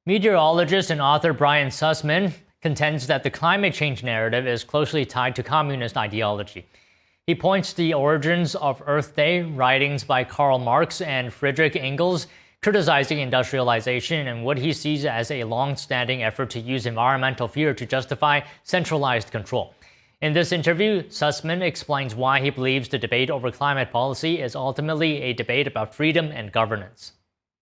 Meteorologist and author Brian Sussman contends that the climate change narrative is closely tied to communist ideology. He points to the origins of Earth Day, writings by Karl Marx and Friedrich Engels, criticizing industrialization and what he sees as a long-standing effort to use environmental fear to justify centralized control. In this interview, Sussman explains why he believes the debate over climate policy is ultimately a debate about freedom and governance.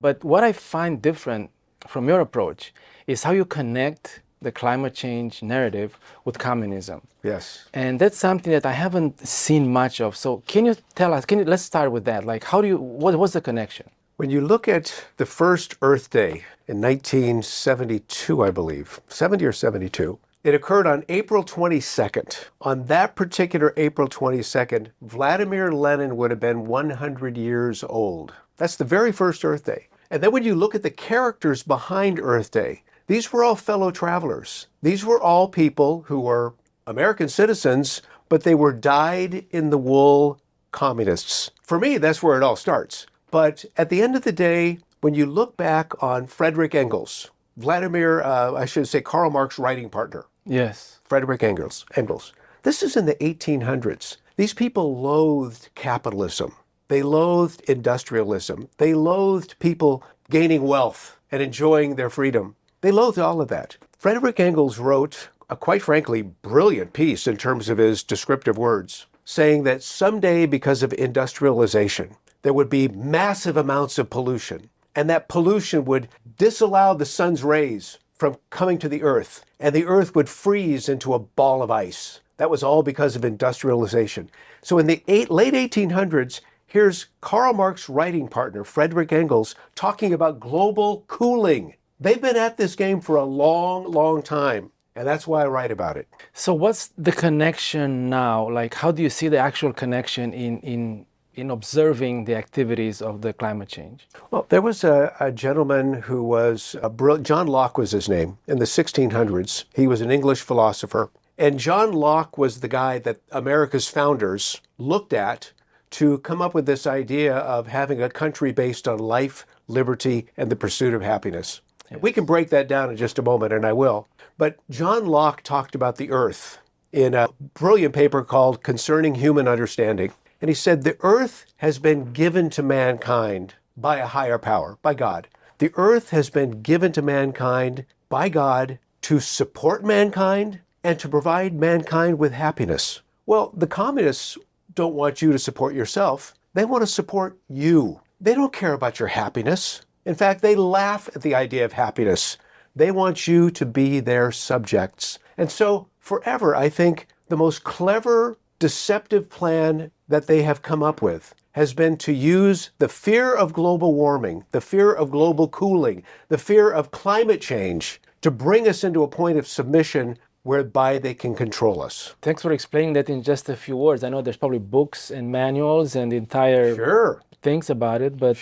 But what I find different from your approach is how you connect the climate change narrative with communism. Yes. And that's something that I haven't seen much of. So can you tell us, let's start with that. Like, what's the connection? When you look at the first Earth Day in 1972, I believe, 70 or 72, it occurred on April 22nd. On that particular April 22nd, Vladimir Lenin would have been 100 years old. That's the very first Earth Day. And then when you look at the characters behind Earth Day, these were all fellow travelers. These were all people who were American citizens, but they were dyed-in-the-wool communists. For me, that's where it all starts. But at the end of the day, when you look back on Friedrich Engels, Karl Marx writing partner. Yes. Friedrich Engels. This is in the 1800s. These people loathed capitalism. They loathed industrialism. They loathed people gaining wealth and enjoying their freedom. They loathed all of that. Friedrich Engels wrote a quite frankly brilliant piece in terms of his descriptive words, saying that someday, because of industrialization, there would be massive amounts of pollution, and that pollution would disallow the sun's rays from coming to the earth, and the earth would freeze into a ball of ice. That was all because of industrialization. So in the late 1800s, here's Karl Marx's writing partner, Friedrich Engels, talking about global cooling. They've been at this game for a long, long time, and that's why I write about it. So what's the connection now? Like, how do you see the actual connection in observing the activities of the climate change? Well, there was a gentleman who was, John Locke was his name, in the 1600s. He was an English philosopher. And John Locke was the guy that America's founders looked at to come up with this idea of having a country based on life, liberty, and the pursuit of happiness. Yes. We can break that down in just a moment, and I will. But John Locke talked about the earth in a brilliant paper called Concerning Human Understanding. And he said, the earth has been given to mankind by a higher power, by God. The earth has been given to mankind by God to support mankind and to provide mankind with happiness. Well, the communists don't want you to support yourself. They want to support you. They don't care about your happiness. In fact, they laugh at the idea of happiness. They want you to be their subjects. And so forever, I think the most clever, deceptive plan that they have come up with has been to use the fear of global warming, the fear of global cooling, the fear of climate change to bring us into a point of submission whereby they can control us. Thanks for explaining that in just a few words. I know there's probably books and manuals and entire things about it, but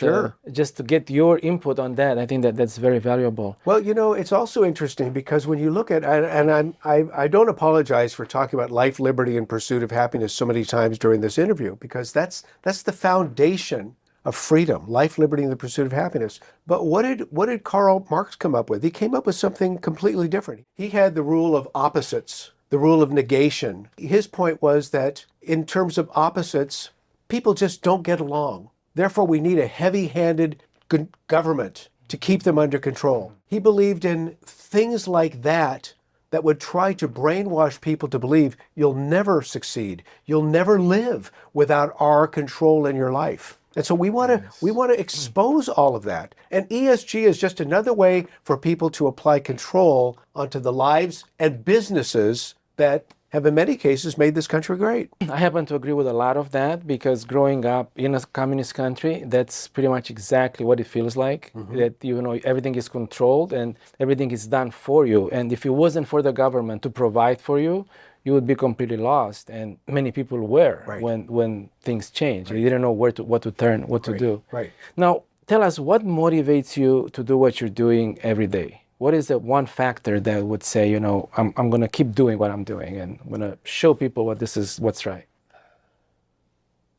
just to get your input on that, I think that's very valuable. Well, you know, it's also interesting because when you look at, and I don't apologize for talking about life, liberty, and pursuit of happiness so many times during this interview, because that's the foundation of freedom, life, liberty, and the pursuit of happiness. But what did Karl Marx come up with? He came up with something completely different. He had the rule of opposites, the rule of negation. His point was that in terms of opposites, people just don't get along. Therefore, we need a heavy-handed government to keep them under control. He believed in things like that that would try to brainwash people to believe you'll never succeed, you'll never live without our control in your life. And so we want to expose all of that. And ESG is just another way for people to apply control onto the lives and businesses that have in many cases made this country great. I happen to agree with a lot of that because growing up in a communist country, that's pretty much exactly what it feels like. Mm-hmm. That everything is controlled and everything is done for you. And if it wasn't for the government to provide for you, you would be completely lost. And many people were when things change. Right. You didn't know what to turn, what to do. Right. Now, tell us what motivates you to do what you're doing every day? What is the one factor that would say, I'm going to keep doing what I'm doing and I'm going to show people what's right?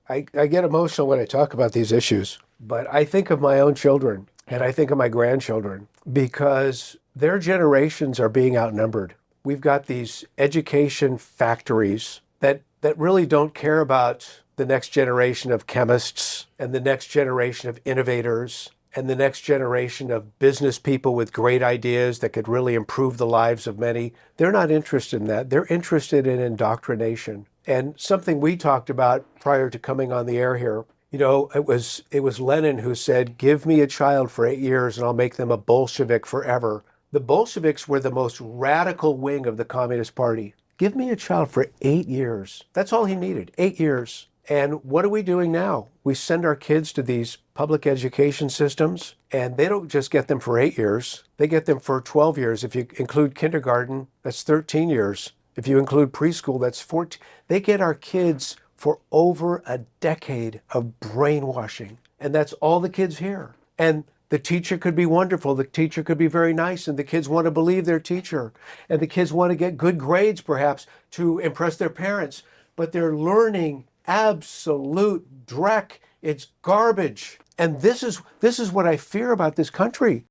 I get emotional when I talk about these issues, but I think of my own children And I think of my grandchildren because their generations are being outnumbered. We've got these education factories that really don't care about the next generation of chemists and the next generation of innovators and the next generation of business people with great ideas that could really improve the lives of many. They're not interested in that. They're interested in indoctrination. And something we talked about prior to coming on the air here, you know, it was Lenin who said, give me a child for 8 years and I'll make them a Bolshevik forever. The Bolsheviks were the most radical wing of the Communist Party. Give me a child for 8 years. That's all he needed, 8 years. And what are we doing now? We send our kids to these public education systems, and they don't just get them for 8 years. They get them for 12 years. If you include kindergarten, that's 13 years. If you include preschool, that's 14. They get our kids for over a decade of brainwashing. And that's all the kids hear. And the teacher could be wonderful. The teacher could be very nice, and the kids want to believe their teacher. And the kids want to get good grades, perhaps, to impress their parents. But they're learning absolute dreck. It's garbage. And this is what I fear about this country.